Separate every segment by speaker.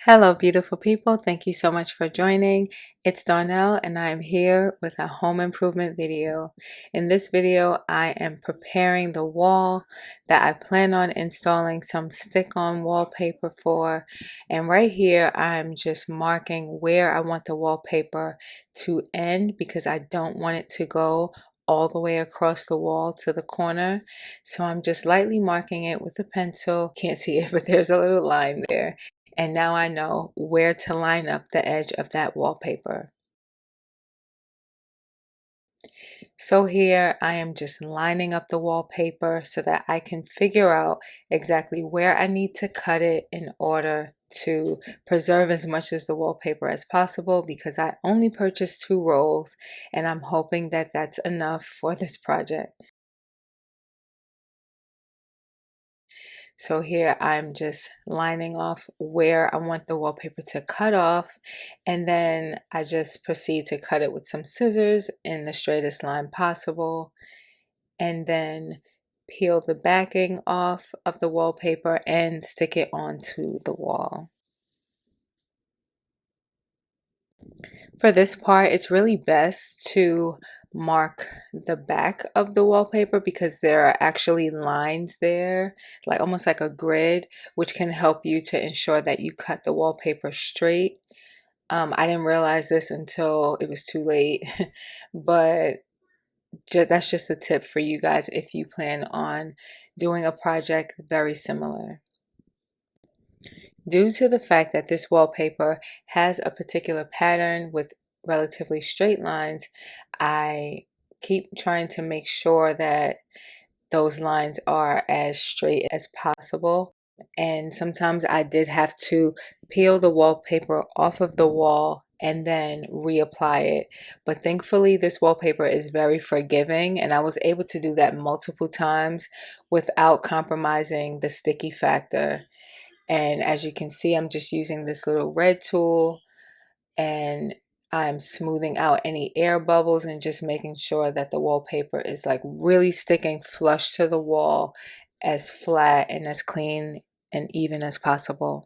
Speaker 1: Hello, beautiful people. Thank you so much for joining. It's Darnell, and I'm here with a home improvement video. In this video, I am preparing the wall that I plan on installing some stick-on wallpaper for. And right here, I'm just marking where I want the wallpaper to end because I don't want it to go all the way across the wall to the corner. So I'm just lightly marking it with a pencil. Can't see it, but there's a little line there. And now I know where to line up the edge of that wallpaper. So here I am just lining up the wallpaper so that I can figure out exactly where I need to cut it in order to preserve as much as the wallpaper as possible, because I only purchased 2 rolls and I'm hoping that that's enough for this project. So here I'm just lining off where I want the wallpaper to cut off, and then I just proceed to cut it with some scissors in the straightest line possible, and then peel the backing off of the wallpaper and stick it onto the wall. For this part, it's really best to mark the back of the wallpaper because there are actually lines there, like almost like a grid, which can help you to ensure that you cut the wallpaper straight. I didn't realize this until it was too late, but that's just a tip for you guys if you plan on doing a project very similar. Due to the fact that this wallpaper has a particular pattern with relatively straight lines, I keep trying to make sure that those lines are as straight as possible. And sometimes I did have to peel the wallpaper off of the wall and then reapply it. But thankfully, this wallpaper is very forgiving, and I was able to do that multiple times without compromising the sticky factor. And as you can see, I'm just using this little red tool, and I'm smoothing out any air bubbles and just making sure that the wallpaper is like really sticking flush to the wall, as flat and as clean and even as possible.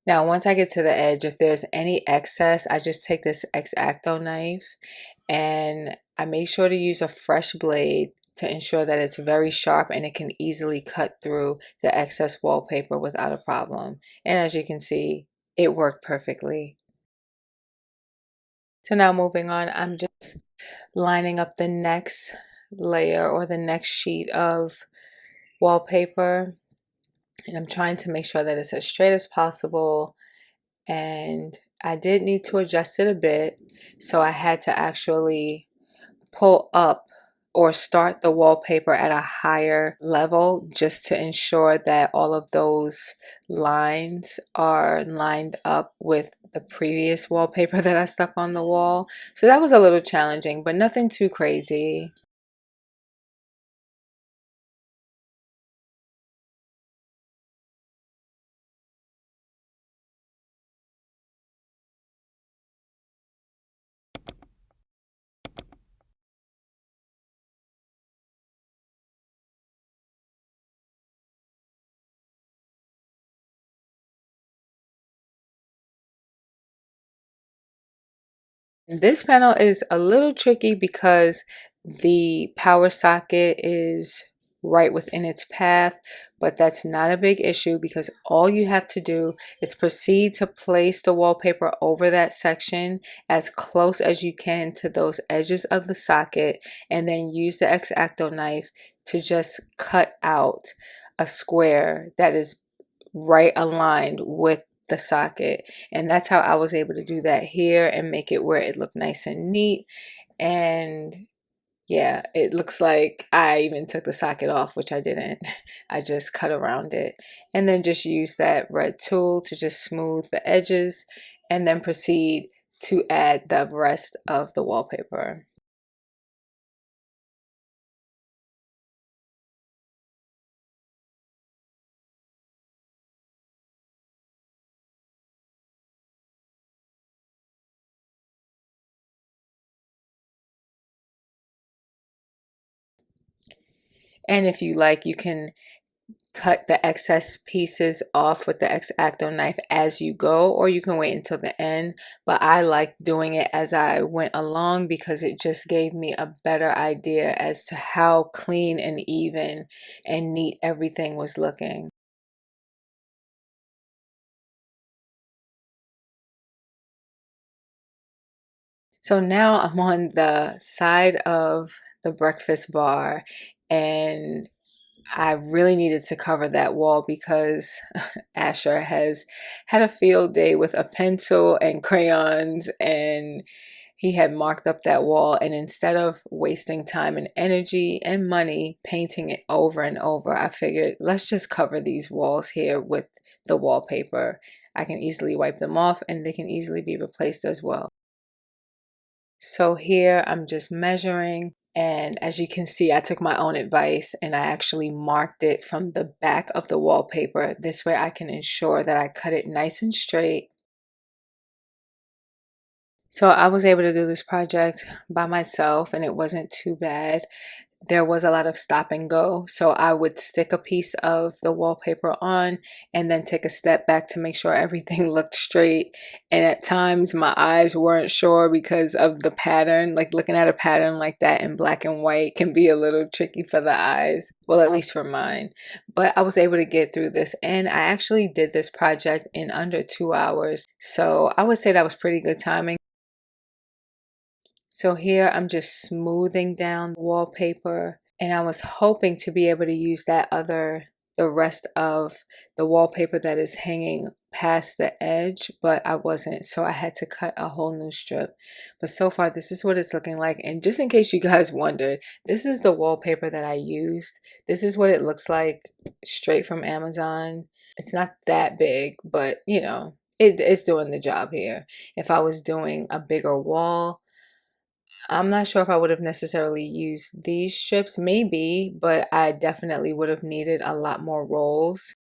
Speaker 1: Now, once I get to the edge, if there's any excess, I just take this X-acto knife and I make sure to use a fresh blade to ensure that it's very sharp and it can easily cut through the excess wallpaper without a problem. And as you can see, it worked perfectly. So now moving on, I'm just lining up the next layer or the next sheet of wallpaper. And I'm trying to make sure that it's as straight as possible, and I did need to adjust it a bit, so I had to actually pull up or start the wallpaper at a higher level just to ensure that all of those lines are lined up with the previous wallpaper that I stuck on the wall. So that was a little challenging, but nothing too crazy. This panel is a little tricky because the power socket is right within its path, but that's not a big issue because all you have to do is proceed to place the wallpaper over that section as close as you can to those edges of the socket, and then use the X-acto knife to just cut out a square that is right aligned with the socket. And that's how I was able to do that here and make it where it looked nice and neat. And yeah, it looks like I even took the socket off, which I didn't. I just cut around it and then just use that red tool to just smooth the edges and then proceed to add the rest of the wallpaper. And if you like, you can cut the excess pieces off with the X-acto knife as you go, or you can wait until the end. But I like doing it as I went along because it just gave me a better idea as to how clean and even and neat everything was looking. So now I'm on the side of the breakfast bar, and I really needed to cover that wall because Asher has had a field day with a pencil and crayons, and he had marked up that wall. And instead of wasting time and energy and money painting it over and over, I figured let's just cover these walls here with the wallpaper. I can easily wipe them off and they can easily be replaced as well. So here I'm just measuring, and as you can see, I took my own advice and I actually marked it from the back of the wallpaper. This way I can ensure that I cut it nice and straight. So I was able to do this project by myself and it wasn't too bad. There was a lot of stop and go. So I would stick a piece of the wallpaper on and then take a step back to make sure everything looked straight. And at times my eyes weren't sure because of the pattern. Like looking at a pattern like that in black and white can be a little tricky for the eyes. Well, at least for mine. But I was able to get through this, and I actually did this project in under 2 hours. So I would say that was pretty good timing. So here I'm just smoothing down the wallpaper, and I was hoping to be able to use the rest of the wallpaper that is hanging past the edge, but I wasn't. So I had to cut a whole new strip. But so far, this is what it's looking like. And just in case you guys wondered, this is the wallpaper that I used. This is what it looks like straight from Amazon. It's not that big, but you know, it's doing the job here. If I was doing a bigger wall, I'm not sure if I would have necessarily used these strips, maybe, but I definitely would have needed a lot more rolls.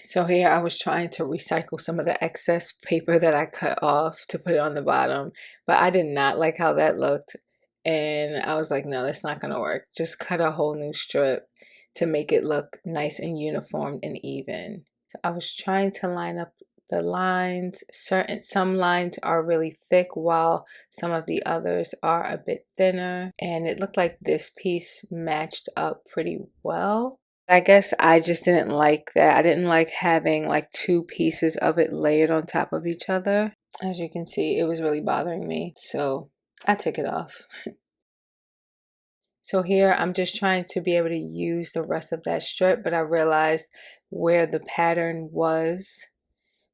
Speaker 1: So here I was trying to recycle some of the excess paper that I cut off to put it on the bottom, but I did not like how that looked. And I was like, no, that's not going to work. Just cut a whole new strip to make it look nice and uniform and even. So I was trying to line up the lines. Some lines are really thick while some of the others are a bit thinner. And it looked like this piece matched up pretty well. I guess I just didn't like that. I didn't like having like two pieces of it layered on top of each other. As you can see, it was really bothering me. So I took it off. So here I'm just trying to be able to use the rest of that strip, but I realized where the pattern was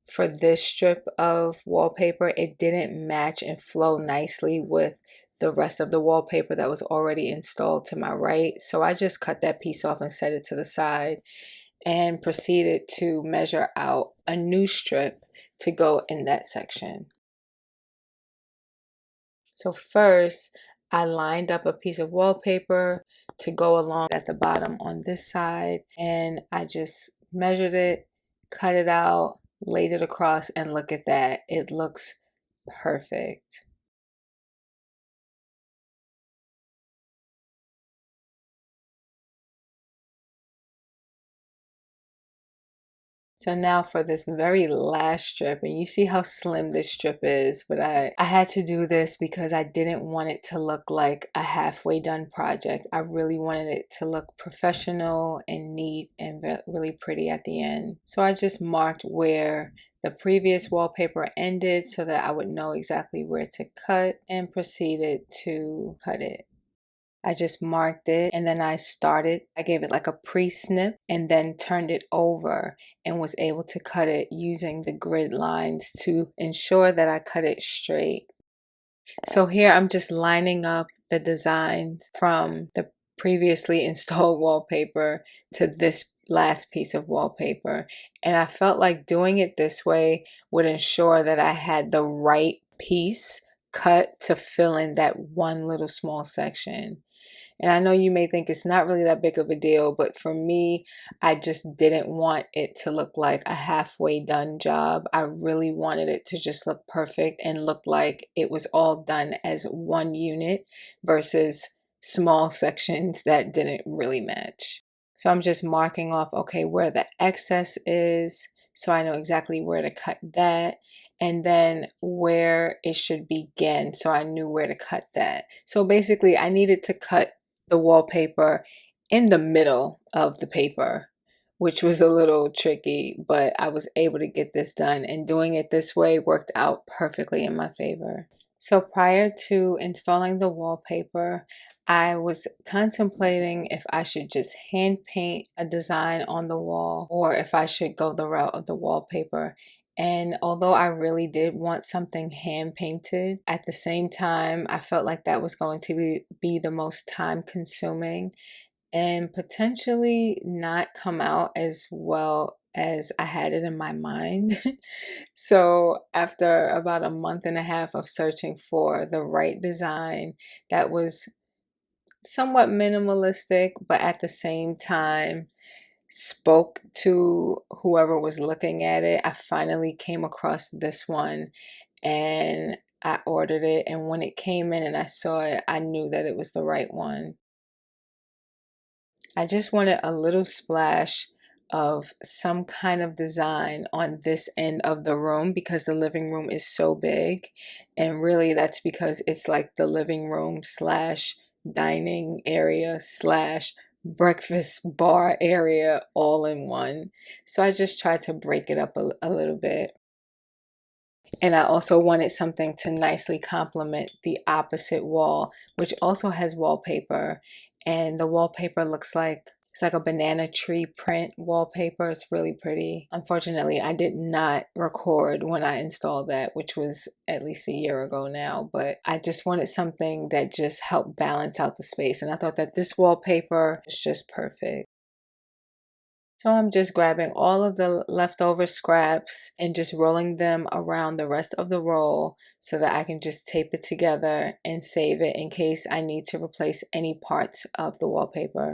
Speaker 1: for this strip of wallpaper, it didn't match and flow nicely with the rest of the wallpaper that was already installed to my right. So I just cut that piece off and set it to the side and proceeded to measure out a new strip to go in that section. So first, I lined up a piece of wallpaper to go along at the bottom on this side, and I just measured it, cut it out, laid it across, and look at that. It looks perfect. So now for this very last strip, and you see how slim this strip is, but I had to do this because I didn't want it to look like a halfway done project. I really wanted it to look professional and neat and really pretty at the end. So I just marked where the previous wallpaper ended so that I would know exactly where to cut, and proceeded to cut it. I just marked it and then I gave it like a pre-snip and then turned it over and was able to cut it using the grid lines to ensure that I cut it straight. So here I'm just lining up the designs from the previously installed wallpaper to this last piece of wallpaper. And I felt like doing it this way would ensure that I had the right piece cut to fill in that one little small section. And I know you may think it's not really that big of a deal, but for me, I just didn't want it to look like a halfway done job. I really wanted it to just look perfect and look like it was all done as one unit versus small sections that didn't really match. So I'm just marking off, okay, where the excess is, so I know exactly where to cut that, and then where it should begin, so I knew where to cut that. So basically, I needed to cut the wallpaper in the middle of the paper, which was a little tricky, but I was able to get this done, and doing it this way worked out perfectly in my favor. So prior to installing the wallpaper, I was contemplating if I should just hand paint a design on the wall or if I should go the route of the wallpaper. And although I really did want something hand painted, at the same time, I felt like that was going to be the most time consuming and potentially not come out as well as I had it in my mind. So, after about a month and a half of searching for the right design that was somewhat minimalistic, but at the same time spoke to whoever was looking at it, I finally came across this one and I ordered it. And when it came in and I saw it, I knew that it was the right one. I just wanted a little splash of some kind of design on this end of the room because the living room is so big. And really, that's because it's like the living room slash dining area slash breakfast bar area all in one. So I just tried to break it up a little bit. And I also wanted something to nicely complement the opposite wall, which also has wallpaper. And the wallpaper looks like it's like a banana tree print wallpaper. It's really pretty. Unfortunately, I did not record when I installed that, which was at least a year ago now. But I just wanted something that just helped balance out the space. And I thought that this wallpaper is just perfect. So I'm just grabbing all of the leftover scraps and just rolling them around the rest of the roll so that I can just tape it together and save it in case I need to replace any parts of the wallpaper.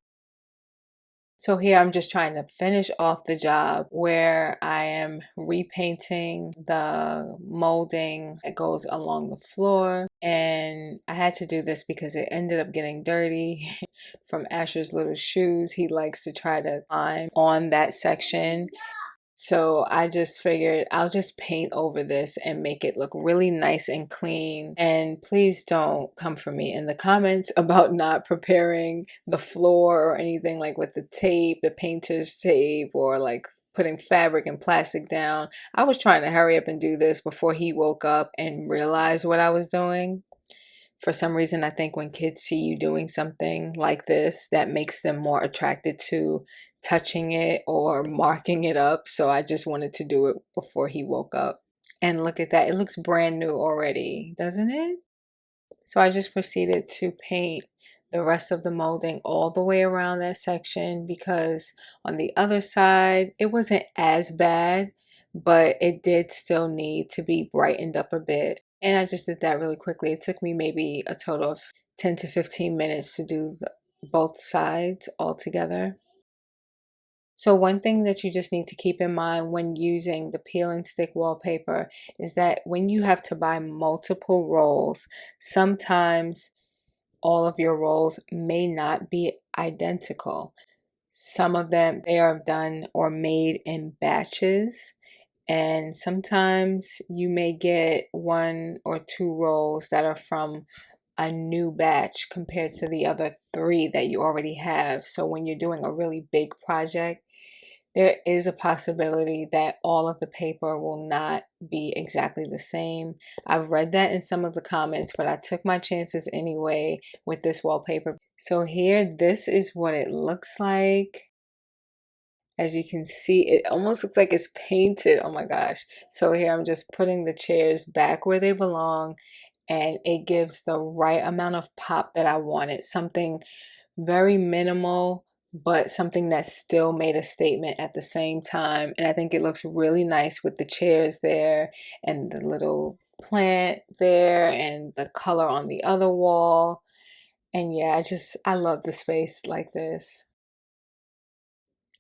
Speaker 1: So here I'm just trying to finish off the job where I am repainting the molding that goes along the floor. And I had to do this because it ended up getting dirty from Asher's little shoes. He likes to try to climb on that section. So I just figured I'll just paint over this and make it look really nice and clean. And please don't come for me in the comments about not preparing the floor or anything like with the tape, the painter's tape, or like putting fabric and plastic down. I was trying to hurry up and do this before he woke up and realized what I was doing. For some reason, I think when kids see you doing something like this, that makes them more attracted to touching it or marking it up. So I just wanted to do it before he woke up. And look at that. It looks brand new already, doesn't it? So I just proceeded to paint the rest of the molding all the way around that section because on the other side, it wasn't as bad, but it did still need to be brightened up a bit. And I just did that really quickly. It took me maybe a total of 10 to 15 minutes to do both sides all together. So one thing that you just need to keep in mind when using the peel and stick wallpaper is that when you have to buy multiple rolls, sometimes all of your rolls may not be identical. Some of them, they are done or made in batches. And sometimes you may get one or two rolls that are from a new batch compared to the other three that you already have. So when you're doing a really big project, there is a possibility that all of the paper will not be exactly the same. I've read that in some of the comments, but I took my chances anyway with this wallpaper. So here, this is what it looks like. As you can see, it almost looks like it's painted. Oh my gosh. So here I'm just putting the chairs back where they belong, and it gives the right amount of pop that I wanted. Something very minimal, but something that still made a statement at the same time. And I think it looks really nice with the chairs there and the little plant there and the color on the other wall. And yeah, I love the space like this.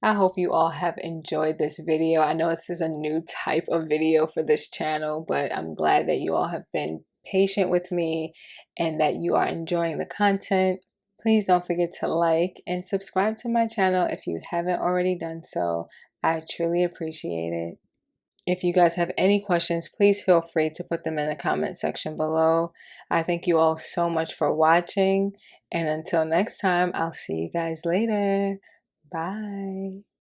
Speaker 1: I hope you all have enjoyed this video. I know this is a new type of video for this channel, but I'm glad that you all have been patient with me and that you are enjoying the content. Please don't forget to like and subscribe to my channel if you haven't already done so. I truly appreciate it. If you guys have any questions, please feel free to put them in the comment section below. I thank you all so much for watching, and until next time, I'll see you guys later. Bye.